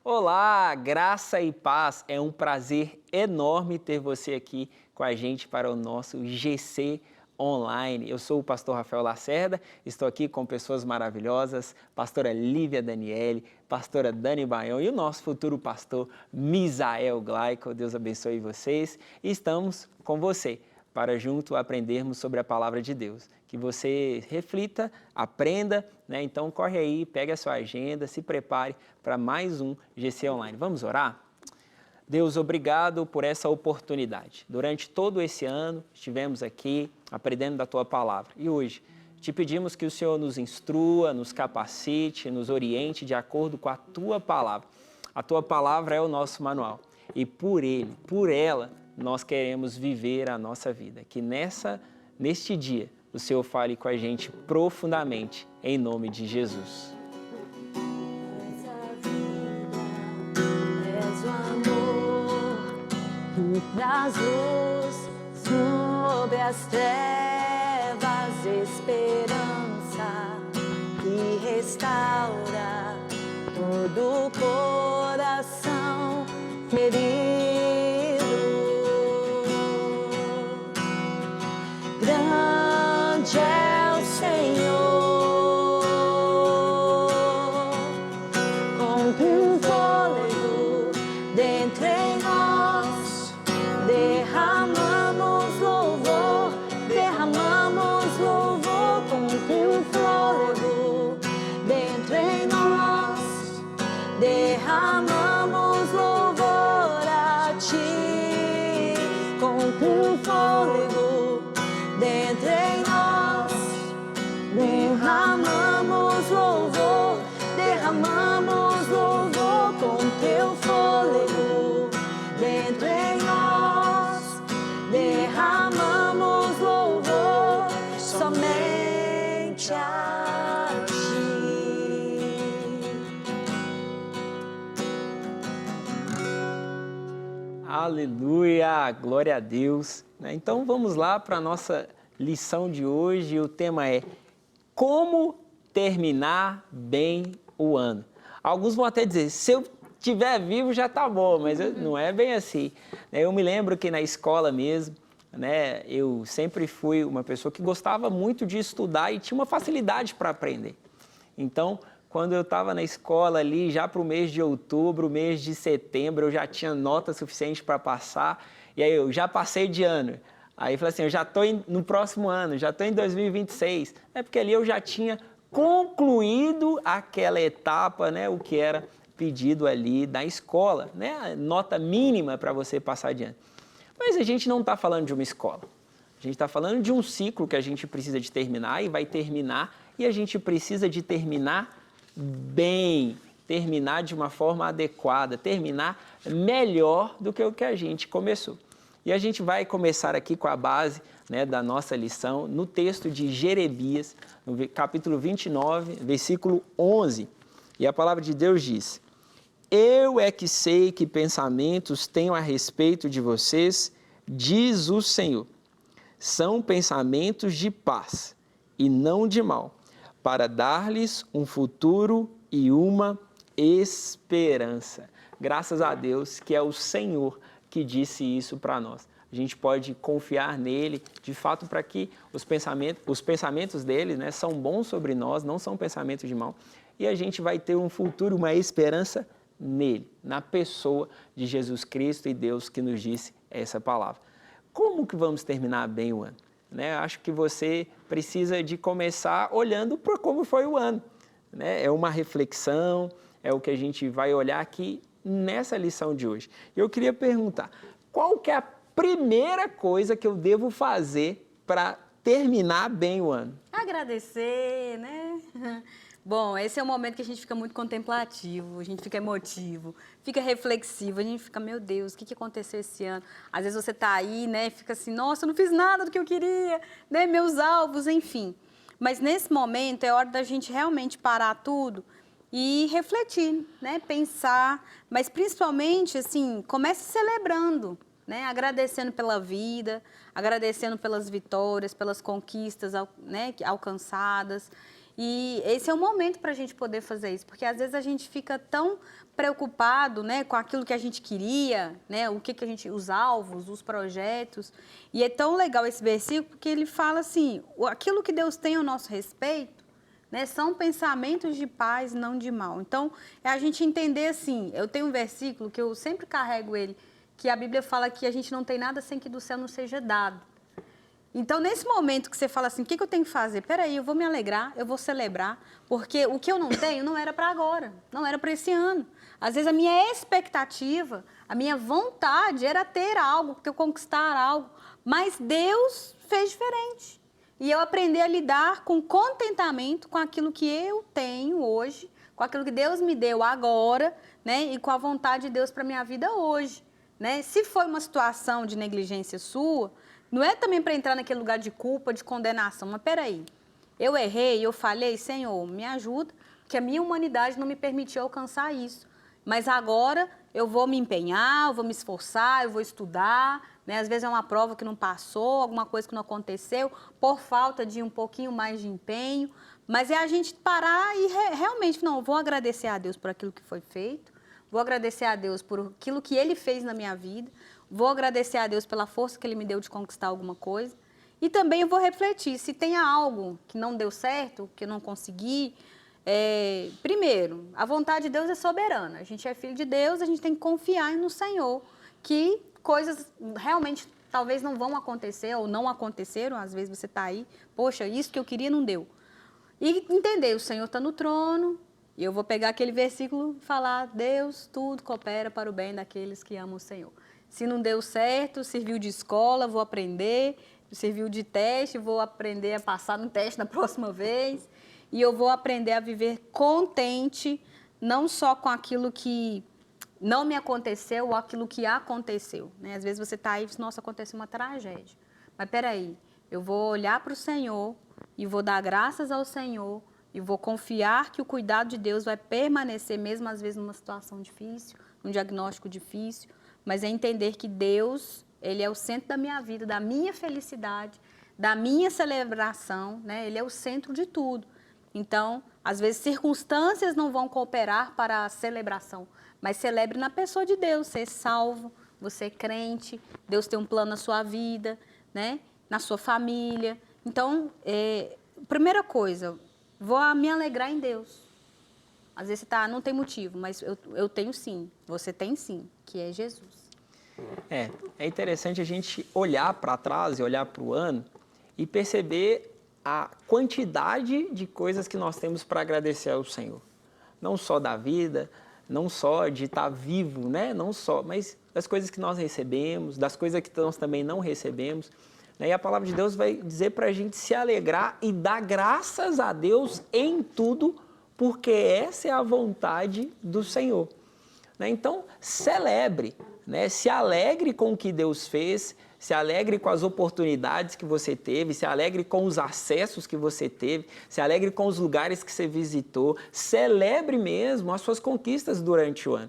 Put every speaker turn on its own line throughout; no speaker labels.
Olá, graça e paz. É um prazer enorme ter você aqui com a gente para o nosso GC Online. Eu sou o pastor Rafael Lacerda, estou aqui com pessoas maravilhosas, pastora Lívia Daniele, pastora Dani Baião e o nosso futuro pastor Misael Glaico. Deus abençoe vocês e estamos com você para junto aprendermos sobre a palavra de Deus. Que você reflita, aprenda, né? Então corre aí, pegue a sua agenda, se prepare para mais um GC Online. Vamos orar? Deus, obrigado por essa oportunidade. Durante todo esse ano estivemos aqui aprendendo da Tua palavra e hoje te pedimos que o Senhor nos instrua, nos capacite, nos oriente de acordo com a Tua palavra. A Tua palavra é o nosso manual e por ele, por ela, nós queremos viver a nossa vida. Que neste dia o Senhor fale com a gente profundamente, em nome de Jesus.
Traz luz sobre as trevas, esperança que restaura todo o coração ferido. Grande é o Senhor, com um fôlego dentro em nós. Derramamos louvor com teu fôlego dentro em nós. Derramamos louvor a ti, com teu fôlego dentro em nós. Derramamos louvor com teu fôlego dentro em nós. Derramamos louvor somente a ti.
Aleluia, glória a Deus. Então vamos lá para a nossa lição de hoje. O tema é como terminar bem o ano. Alguns vão até dizer, se eu estiver vivo já está bom, mas não é bem assim. Eu me lembro que na escola mesmo, né, eu sempre fui uma pessoa que gostava muito de estudar e tinha uma facilidade para aprender. Então, quando eu estava na escola ali, já para o mês de outubro, mês de setembro, eu já tinha nota suficiente para passar, e aí eu já passei de ano. Aí eu falei assim, eu já estou no próximo ano, já estou em 2026, porque ali eu já tinha concluído aquela etapa, né, o que era pedido ali da escola, né, a nota mínima para você passar adiante. Mas a gente não está falando de uma escola, a gente está falando de um ciclo que a gente precisa de terminar e vai terminar, e a gente precisa de terminar bem, terminar de uma forma adequada, terminar melhor do que o que a gente começou. E a gente vai começar aqui com a base, né, da nossa lição no texto de Jeremias, no capítulo 29, versículo 11. E a palavra de Deus diz: Eu é que sei que pensamentos tenho a respeito de vocês, diz o Senhor. São pensamentos de paz e não de mal, para dar-lhes um futuro e uma esperança. Graças a Deus que é o Senhor que disse isso para nós. A gente pode confiar nele, de fato, para que os pensamentos dele, né, são bons sobre nós, não são pensamentos de mal, e a gente vai ter um futuro, uma esperança nele, na pessoa de Jesus Cristo e Deus que nos disse essa palavra. Como que vamos terminar bem o ano? Né? Acho que você precisa de começar olhando para como foi o ano. Né? É uma reflexão, é o que a gente vai olhar aqui nessa lição de hoje. Eu queria perguntar, qual que é a primeira coisa que eu devo fazer para terminar bem o ano?
Agradecer, né? Bom, esse é o momento que a gente fica muito contemplativo, a gente fica emotivo, fica reflexivo, a gente fica, meu Deus, o que aconteceu esse ano? Às vezes você tá aí, né, fica assim, nossa, eu não fiz nada do que eu queria, né, meus alvos, enfim. Mas nesse momento é hora da gente realmente parar tudo e refletir, né, pensar, mas principalmente, assim, comece celebrando, né, agradecendo pela vida, agradecendo pelas vitórias, pelas conquistas, né, alcançadas. E esse é o momento para a gente poder fazer isso, porque às vezes a gente fica tão preocupado, né, com aquilo que a gente queria, né, o que a gente, os alvos, os projetos. E é tão legal esse versículo porque ele fala assim, aquilo que Deus tem ao nosso respeito, né, são pensamentos de paz, não de mal. Então, é a gente entender assim, eu tenho um versículo que eu sempre carrego ele, que a Bíblia fala que a gente não tem nada sem que do céu não seja dado. Então, nesse momento que você fala assim, o que eu tenho que fazer? Peraí, eu vou me alegrar, eu vou celebrar, porque o que eu não tenho não era para agora, não era para esse ano. Às vezes a minha expectativa, a minha vontade era ter algo, que eu conquistar algo, mas Deus fez diferente. E eu aprendi a lidar com contentamento com aquilo que eu tenho hoje, com aquilo que Deus me deu agora, né? E com a vontade de Deus para a minha vida hoje, né? Se foi uma situação de negligência sua, não é também para entrar naquele lugar de culpa, de condenação, mas peraí, eu errei, eu falhei, Senhor, me ajuda, porque a minha humanidade não me permitiu alcançar isso. Mas agora eu vou me empenhar, eu vou me esforçar, eu vou estudar, né? Às vezes é uma prova que não passou, alguma coisa que não aconteceu, por falta de um pouquinho mais de empenho. Mas é a gente parar e realmente, não, vou agradecer a Deus por aquilo que foi feito, vou agradecer a Deus por aquilo que Ele fez na minha vida, vou agradecer a Deus pela força que Ele me deu de conquistar alguma coisa. E também eu vou refletir, se tem algo que não deu certo, que eu não consegui, primeiro, a vontade de Deus é soberana. A gente é filho de Deus, a gente tem que confiar no Senhor, que coisas realmente talvez não vão acontecer ou não aconteceram. Às vezes você está aí, poxa, isso que eu queria não deu. E entender, o Senhor está no trono, e eu vou pegar aquele versículo e falar, Deus, tudo coopera para o bem daqueles que amam o Senhor. Se não deu certo, serviu de escola, vou aprender, serviu de teste, vou aprender a passar no teste na próxima vez. E eu vou aprender a viver contente, não só com aquilo que não me aconteceu ou aquilo que aconteceu, né? Às vezes você está aí e diz, nossa, aconteceu uma tragédia. Mas peraí, eu vou olhar para o Senhor e vou dar graças ao Senhor e vou confiar que o cuidado de Deus vai permanecer, mesmo às vezes numa situação difícil, num diagnóstico difícil, mas é entender que Deus, Ele é o centro da minha vida, da minha felicidade, da minha celebração, né? Ele é o centro de tudo. Então, às vezes, circunstâncias não vão cooperar para a celebração, mas celebre na pessoa de Deus, ser salvo, você é crente, Deus tem um plano na sua vida, né? Na sua família. Então, primeira coisa, vou me alegrar em Deus. Às vezes você não tem motivo, mas eu tenho sim, você tem sim, que é Jesus.
É interessante a gente olhar para trás e olhar para o ano e perceber a quantidade de coisas que nós temos para agradecer ao Senhor. Não só da vida, não só de estar vivo, né? Não só, mas das coisas que nós recebemos, das coisas que nós também não recebemos. E a palavra de Deus vai dizer para a gente se alegrar e dar graças a Deus em tudo, porque essa é a vontade do Senhor. Então, celebre, né? Se alegre com o que Deus fez, se alegre com as oportunidades que você teve, se alegre com os acessos que você teve, se alegre com os lugares que você visitou, celebre mesmo as suas conquistas durante o ano.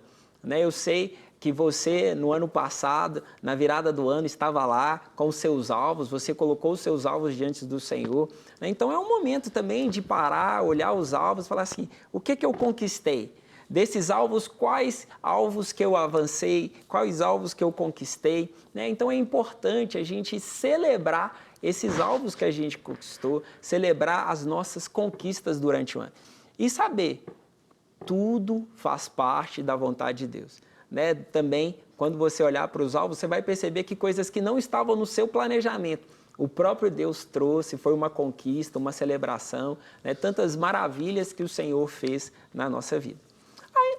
Eu sei que você, no ano passado, na virada do ano, estava lá com os seus alvos, você colocou os seus alvos diante do Senhor. Então, é um momento também de parar, olhar os alvos e falar assim, o que eu conquistei? Desses alvos, quais alvos que eu avancei, quais alvos que eu conquistei, né? Então é importante a gente celebrar esses alvos que a gente conquistou, celebrar as nossas conquistas durante o ano. E saber, tudo faz parte da vontade de Deus, né? Também, quando você olhar para os alvos, você vai perceber que coisas que não estavam no seu planejamento, o próprio Deus trouxe, foi uma conquista, uma celebração, né? Tantas maravilhas que o Senhor fez na nossa vida.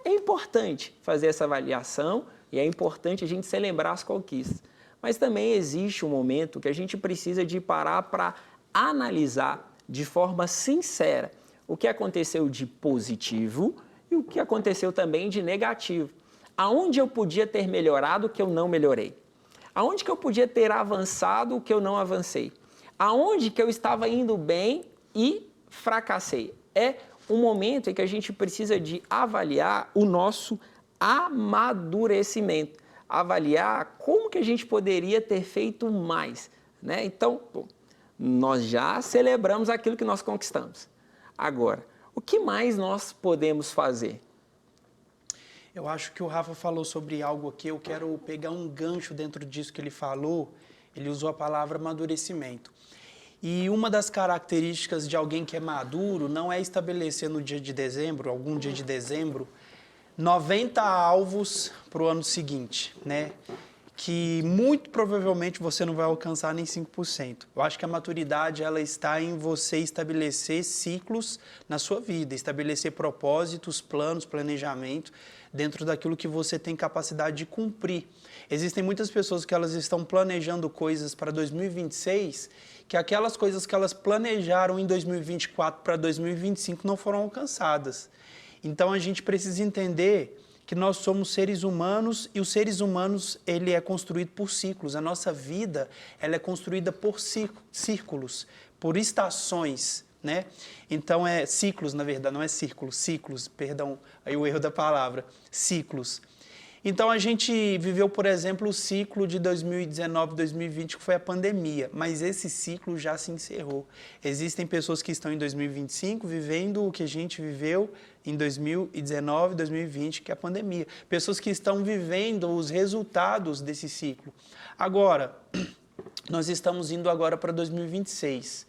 É importante fazer essa avaliação e é importante a gente celebrar as conquistas. Mas também existe um momento que a gente precisa de parar para analisar de forma sincera o que aconteceu de positivo e o que aconteceu também de negativo. Aonde eu podia ter melhorado o que eu não melhorei? Aonde que eu podia ter avançado o que eu não avancei? Aonde que eu estava indo bem e fracassei? É um momento em que a gente precisa de avaliar o nosso amadurecimento, avaliar como que a gente poderia ter feito mais, né? Então, nós já celebramos aquilo que nós conquistamos. Agora, o que mais nós podemos fazer?
Eu acho que o Rafa falou sobre algo aqui, eu quero pegar um gancho dentro disso que ele falou. Ele usou a palavra amadurecimento. E uma das características de alguém que é maduro não é estabelecer no dia de dezembro, algum dia de dezembro, 90 alvos para o ano seguinte, né? Que muito provavelmente você não vai alcançar nem 5%. Eu acho que a maturidade ela está em você estabelecer ciclos na sua vida, estabelecer propósitos, planos, planejamento dentro daquilo que você tem capacidade de cumprir. Existem muitas pessoas que elas estão planejando coisas para 2026, que aquelas coisas que elas planejaram em 2024 para 2025 não foram alcançadas. Então a gente precisa entender que nós somos seres humanos e os seres humanos, ele é construído por ciclos. A nossa vida, ela é construída por círculos, por estações, né? Então é ciclos, na verdade, não é círculos, ciclos, perdão, aí o erro da palavra, ciclos. Então a gente viveu, por exemplo, o ciclo de 2019, 2020, que foi a pandemia, mas esse ciclo já se encerrou. Existem pessoas que estão em 2025 vivendo o que a gente viveu em 2019, 2020, que é a pandemia. Pessoas que estão vivendo os resultados desse ciclo. Agora, nós estamos indo agora para 2026.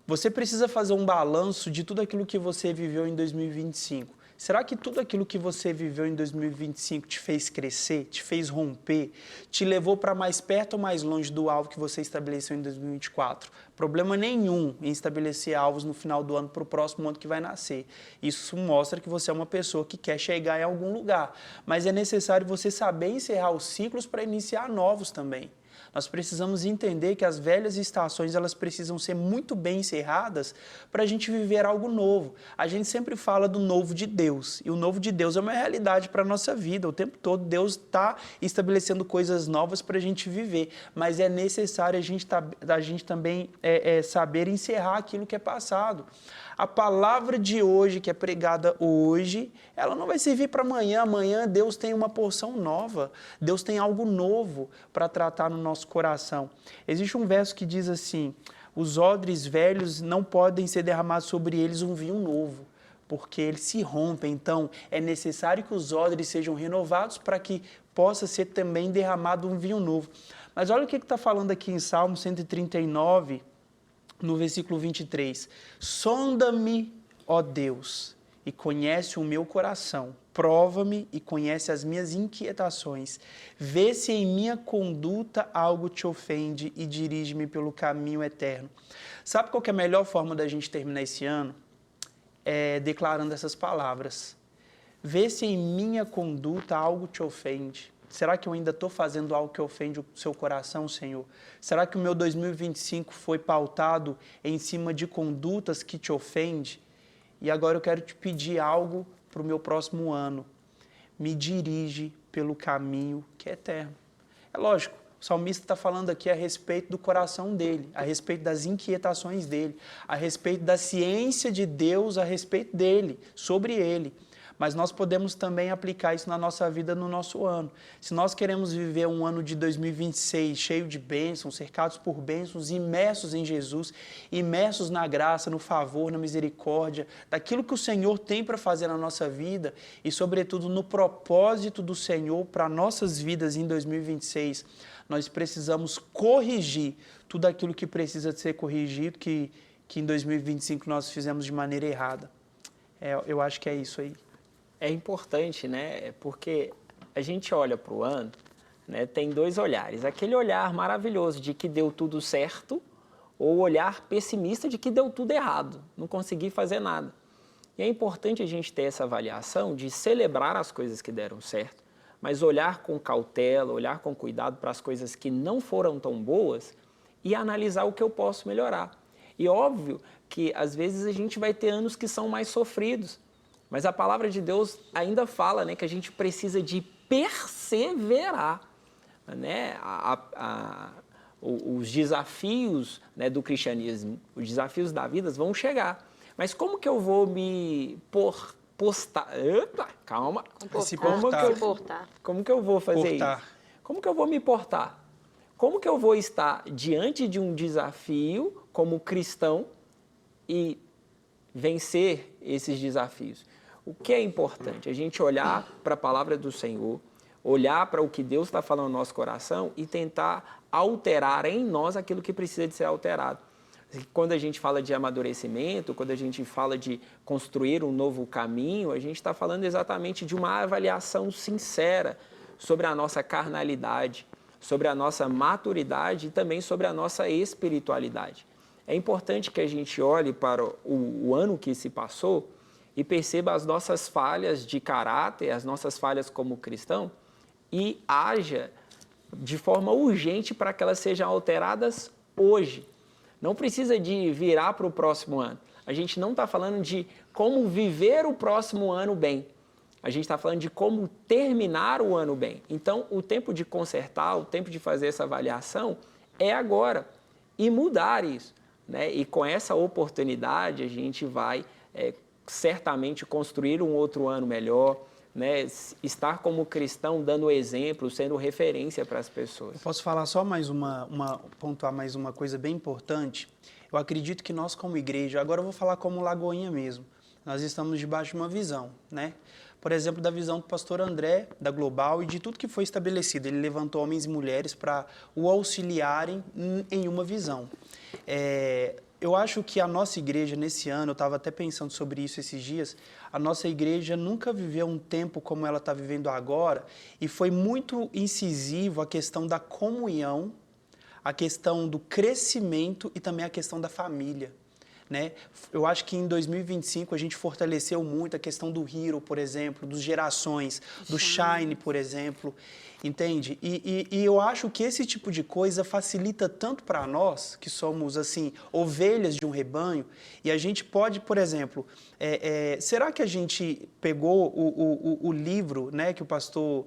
Você precisa fazer um balanço de tudo aquilo que você viveu em 2025. Será que tudo aquilo que você viveu em 2025 te fez crescer, te fez romper, te levou para mais perto ou mais longe do alvo que você estabeleceu em 2024? Problema nenhum em estabelecer alvos no final do ano para o próximo ano que vai nascer. Isso mostra que você é uma pessoa que quer chegar em algum lugar. Mas é necessário você saber encerrar os ciclos para iniciar novos também. Nós precisamos entender que as velhas estações elas precisam ser muito bem encerradas para a gente viver algo novo. A gente sempre fala do novo de Deus, e o novo de Deus é uma realidade para a nossa vida. O tempo todo Deus está estabelecendo coisas novas para a gente viver, mas é necessário a gente também saber encerrar aquilo que é passado. A palavra de hoje, que é pregada hoje, ela não vai servir para amanhã. Amanhã Deus tem uma porção nova. Deus tem algo novo para tratar no nosso coração. Existe um verso que diz assim: os odres velhos não podem ser derramados sobre eles um vinho novo, porque eles se rompem. Então, é necessário que os odres sejam renovados para que possa ser também derramado um vinho novo. Mas olha o que está falando aqui em Salmo 139, no versículo 23, sonda-me, ó Deus, e conhece o meu coração, prova-me e conhece as minhas inquietações, vê se em minha conduta algo te ofende e dirige-me pelo caminho eterno. Sabe qual que é a melhor forma da gente terminar esse ano? É declarando essas palavras. Vê se em minha conduta algo te ofende. Será que eu ainda estou fazendo algo que ofende o seu coração, Senhor? Será que o meu 2025 foi pautado em cima de condutas que te ofendem? E agora eu quero te pedir algo para o meu próximo ano. Me dirige pelo caminho que é eterno. É lógico, o salmista está falando aqui a respeito do coração dele, a respeito das inquietações dele, a respeito da ciência de Deus a respeito dele, sobre ele. Mas nós podemos também aplicar isso na nossa vida, no nosso ano. Se nós queremos viver um ano de 2026 cheio de bênçãos, cercados por bênçãos, imersos em Jesus, imersos na graça, no favor, na misericórdia, daquilo que o Senhor tem para fazer na nossa vida e, sobretudo, no propósito do Senhor para nossas vidas em 2026, nós precisamos corrigir tudo aquilo que precisa ser corrigido, que em 2025 nós fizemos de maneira errada. Eu acho que é isso aí.
É importante, né? Porque a gente olha para o ano, né? Tem dois olhares. Aquele olhar maravilhoso de que deu tudo certo ou o olhar pessimista de que deu tudo errado, não consegui fazer nada. E é importante a gente ter essa avaliação de celebrar as coisas que deram certo, mas olhar com cautela, olhar com cuidado para as coisas que não foram tão boas e analisar o que eu posso melhorar. E óbvio que às vezes a gente vai ter anos que são mais sofridos, mas a palavra de Deus ainda fala, né, que a gente precisa de perseverar. Né? Os desafios, né, do cristianismo, os desafios da vida vão chegar. Mas como que eu vou me postar? Epa, calma. Como que eu vou fazer isso? Como que eu vou me portar? Como que eu vou estar diante de um desafio como cristão e vencer esses desafios? O que é importante? A gente olhar para a palavra do Senhor, olhar para o que Deus está falando no nosso coração e tentar alterar em nós aquilo que precisa de ser alterado. Quando a gente fala de amadurecimento, quando a gente fala de construir um novo caminho, a gente está falando exatamente de uma avaliação sincera sobre a nossa carnalidade, sobre a nossa maturidade e também sobre a nossa espiritualidade. É importante que a gente olhe para o ano que se passou e perceba as nossas falhas de caráter, as nossas falhas como cristão e haja de forma urgente para que elas sejam alteradas hoje. Não precisa de virar para o próximo ano. A gente não está falando de como viver o próximo ano bem. A gente está falando de como terminar o ano bem. Então, o tempo de consertar, o tempo de fazer essa avaliação é agora. E mudar isso, né? E com essa oportunidade, a gente vai certamente construir um outro ano melhor, né? Estar como cristão dando exemplo, sendo referência para as pessoas.
Eu posso falar só pontuar mais uma coisa bem importante? Eu acredito que nós como igreja, agora eu vou falar como Lagoinha mesmo, nós estamos debaixo de uma visão, né? Por exemplo, da visão do pastor André, da Global e de tudo que foi estabelecido. Ele levantou homens e mulheres para o auxiliarem em uma visão. Eu acho que a nossa igreja, nesse ano, eu estava até pensando sobre isso esses dias, a nossa igreja nunca viveu um tempo como ela está vivendo agora e foi muito incisivo a questão da comunhão, a questão do crescimento e também a questão da família. Né? Eu acho que em 2025 a gente fortaleceu muito a questão do Hero, por exemplo, dos Gerações, do Shine, por exemplo, entende? E eu acho que esse tipo de coisa facilita tanto para nós, que somos, assim, ovelhas de um rebanho, e a gente pode, por exemplo, será que a gente pegou o livro, né, que o pastor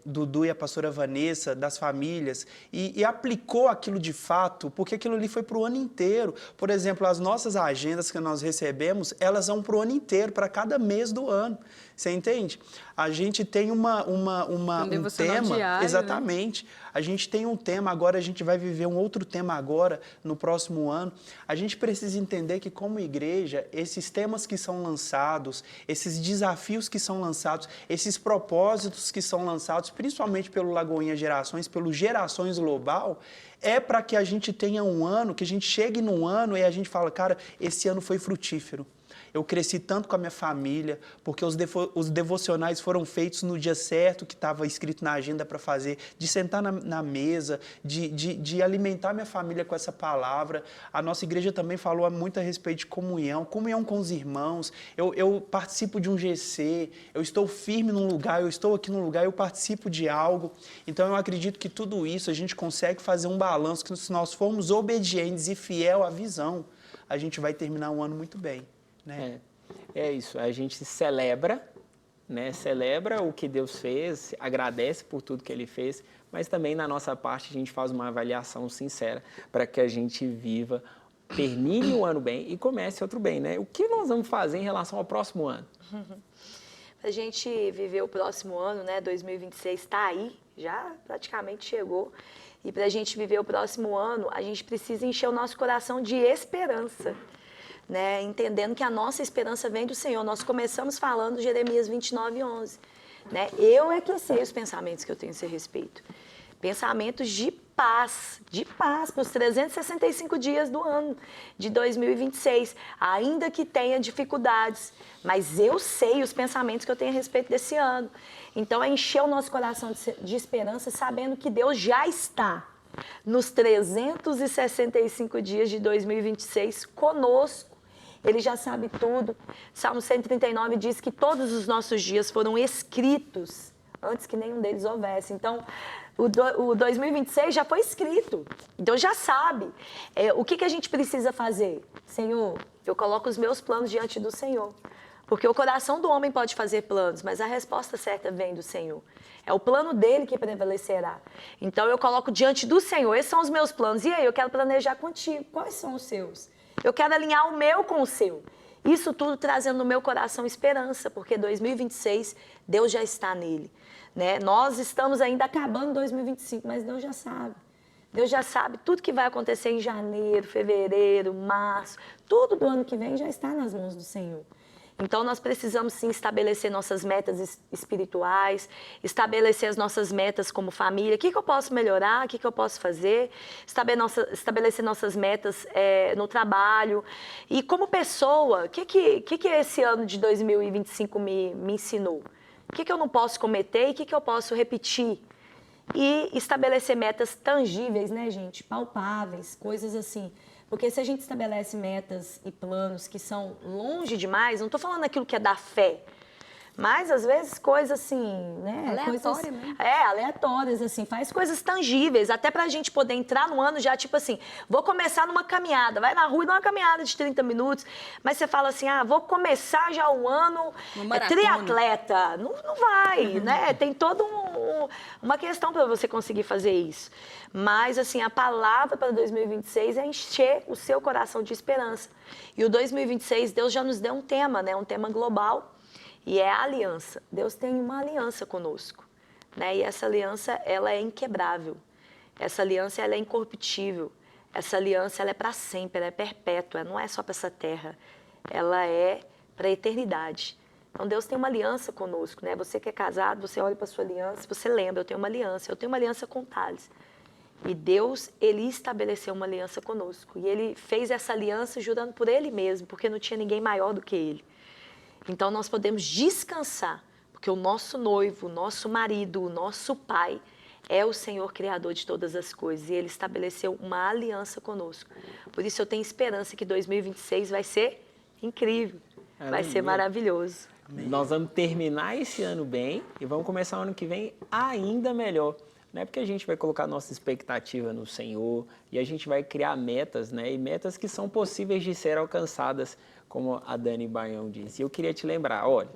Dudu e a pastora Vanessa, das famílias, e aplicou aquilo de fato, porque aquilo ali foi para o ano inteiro. Por exemplo, as nossas agendas que nós recebemos, elas vão para o ano inteiro, para cada mês do ano. Você entende? A gente tem um tema,
diário,
exatamente. Né? A gente tem um tema, agora a gente vai viver um outro tema agora, no próximo ano. A gente precisa entender que, como igreja, esses temas que são lançados, esses desafios que são lançados, esses propósitos que são lançados, principalmente pelo Lagoinha Gerações, pelo Gerações Global, é para que a gente tenha um ano, que a gente chegue num ano e a gente fala, cara, esse ano foi frutífero. Eu cresci tanto com a minha família, porque os devocionais foram feitos no dia certo, que estava escrito na agenda para fazer, de sentar na mesa, de alimentar minha família com essa palavra. A nossa igreja também falou muito a respeito de comunhão com os irmãos. Eu participo de um GC, eu estou firme num lugar, eu estou aqui num lugar, eu participo de algo. Então, eu acredito que tudo isso a gente consegue fazer um balanço, que se nós formos obedientes e fiel à visão, a gente vai terminar um ano muito bem. Né?
É isso, a gente celebra, né? Celebra o que Deus fez, agradece por tudo que Ele fez, mas também na nossa parte a gente faz uma avaliação sincera para que a gente viva, termine o ano bem e comece outro bem, né? O que nós vamos fazer em relação ao próximo ano?
Para a gente viver o próximo ano, né? 2026 está aí, já praticamente chegou. E para a gente viver o próximo ano, a gente precisa encher o nosso coração de esperança. Né, entendendo que a nossa esperança vem do Senhor. Nós começamos falando de Jeremias 29:11. Né? Eu é que sei os pensamentos que eu tenho a seu respeito. Pensamentos de paz para os 365 dias do ano de 2026. Ainda que tenha dificuldades, mas eu sei os pensamentos que eu tenho a respeito desse ano. Então, é encher o nosso coração de esperança, sabendo que Deus já está nos 365 dias de 2026 conosco. Ele já sabe tudo. Salmo 139 diz que todos os nossos dias foram escritos antes que nenhum deles houvesse. Então, o 2026 já foi escrito. Deus já sabe. O que a gente precisa fazer? Senhor, eu coloco os meus planos diante do Senhor. Porque o coração do homem pode fazer planos, mas a resposta certa vem do Senhor. É o plano dele que prevalecerá. Então, eu coloco diante do Senhor. Esses são os meus planos. E aí, eu quero planejar contigo. Quais são os seus? Eu quero alinhar o meu com o seu. Isso tudo trazendo no meu coração esperança, porque 2026, Deus já está nele. Né? Nós estamos ainda acabando 2025, mas Deus já sabe. Deus já sabe tudo que vai acontecer em janeiro, fevereiro, março. Tudo do ano que vem já está nas mãos do Senhor. Então, nós precisamos, sim, estabelecer nossas metas espirituais, estabelecer as nossas metas como família. O que eu posso melhorar? O que eu posso fazer? Estabelecer nossas metas no trabalho. E como pessoa, o que esse ano de 2025 me ensinou? O que eu não posso cometer e o que eu posso repetir? E estabelecer metas tangíveis, né, gente? Palpáveis, coisas assim. Porque se a gente estabelece metas e planos que são longe demais, não estou falando aquilo que é da fé, mas às vezes coisas assim, né?
Aleatória mesmo.
Aleatórias, assim, faz coisas tangíveis, até pra gente poder entrar no ano já, tipo assim, vou começar numa caminhada, vai na rua e dá uma caminhada de 30 minutos, mas você fala assim, vou começar já o ano triatleta. Não vai, né? Tem toda uma questão para você conseguir fazer isso. Mas, assim, a palavra para 2026 é encher o seu coração de esperança. E o 2026, Deus já nos deu um tema, né? Um tema global. E é a aliança. Deus tem uma aliança conosco, né? E essa aliança, ela é inquebrável. Essa aliança, ela é incorruptível. Essa aliança, ela é para sempre, ela é perpétua. Não é só para essa terra. Ela é para a eternidade. Então, Deus tem uma aliança conosco, né? Você que é casado, você olha para sua aliança, você lembra, eu tenho uma aliança com Thales. E Deus, Ele estabeleceu uma aliança conosco. E Ele fez essa aliança jurando por Ele mesmo, porque não tinha ninguém maior do que Ele. Então, nós podemos descansar, porque o nosso noivo, o nosso marido, o nosso pai é o Senhor Criador de todas as coisas. E Ele estabeleceu uma aliança conosco. Por isso, eu tenho esperança que 2026 vai ser incrível, vai ser maravilhoso.
Amém. Nós vamos terminar esse ano bem e vamos começar o ano que vem ainda melhor. Não é porque a gente vai colocar nossa expectativa no Senhor e a gente vai criar metas, né? E metas que são possíveis de ser alcançadas, como a Dani Baião disse. E eu queria te lembrar, olha,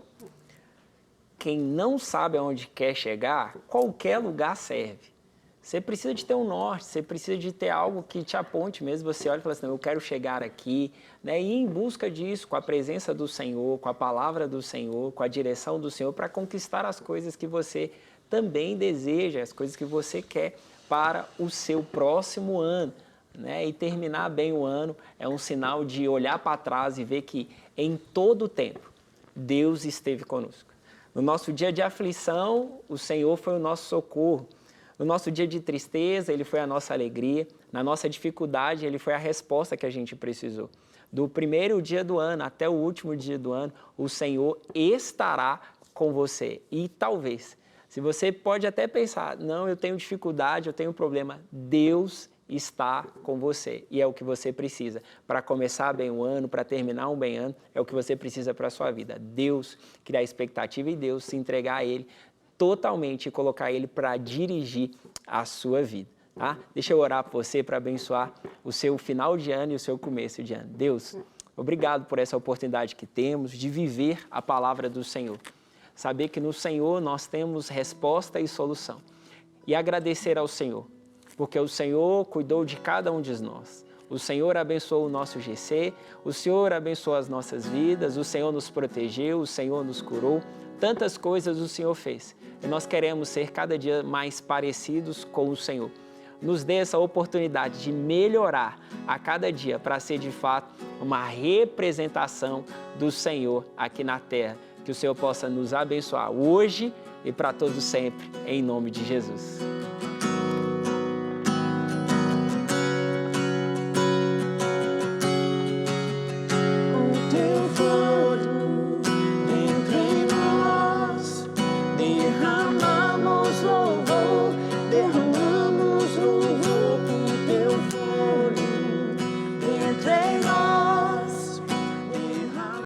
quem não sabe aonde quer chegar, qualquer lugar serve. Você precisa de ter um norte, você precisa de ter algo que te aponte mesmo. Você olha e fala assim, não, eu quero chegar aqui, né? E ir em busca disso, com a presença do Senhor, com a palavra do Senhor, com a direção do Senhor, para conquistar as coisas que você também deseja, as coisas que você quer para o seu próximo ano, né? E terminar bem o ano é um sinal de olhar para trás e ver que em todo o tempo Deus esteve conosco. No nosso dia de aflição, o Senhor foi o nosso socorro. No nosso dia de tristeza, Ele foi a nossa alegria. Na nossa dificuldade, Ele foi a resposta que a gente precisou. Do primeiro dia do ano até o último dia do ano, o Senhor estará com você. E talvez, se você pode até pensar, não, eu tenho dificuldade, eu tenho problema, Deus está com você. E é o que você precisa. Para começar bem o ano, para terminar um bem ano, é o que você precisa para a sua vida. Deus criar expectativa em Deus, se entregar a Ele totalmente e colocar Ele para dirigir a sua vida. Tá? Deixa eu orar por você para abençoar o seu final de ano e o seu começo de ano. Deus, obrigado por essa oportunidade que temos de viver a palavra do Senhor. Saber que no Senhor nós temos resposta e solução. E agradecer ao Senhor, porque o Senhor cuidou de cada um de nós. O Senhor abençoou o nosso GC, o Senhor abençoou as nossas vidas, o Senhor nos protegeu, o Senhor nos curou. Tantas coisas o Senhor fez. E nós queremos ser cada dia mais parecidos com o Senhor. Nos dê essa oportunidade de melhorar a cada dia para ser de fato uma representação do Senhor aqui na terra. Que o Senhor possa nos abençoar hoje e para todos sempre, em nome de Jesus.
Derrama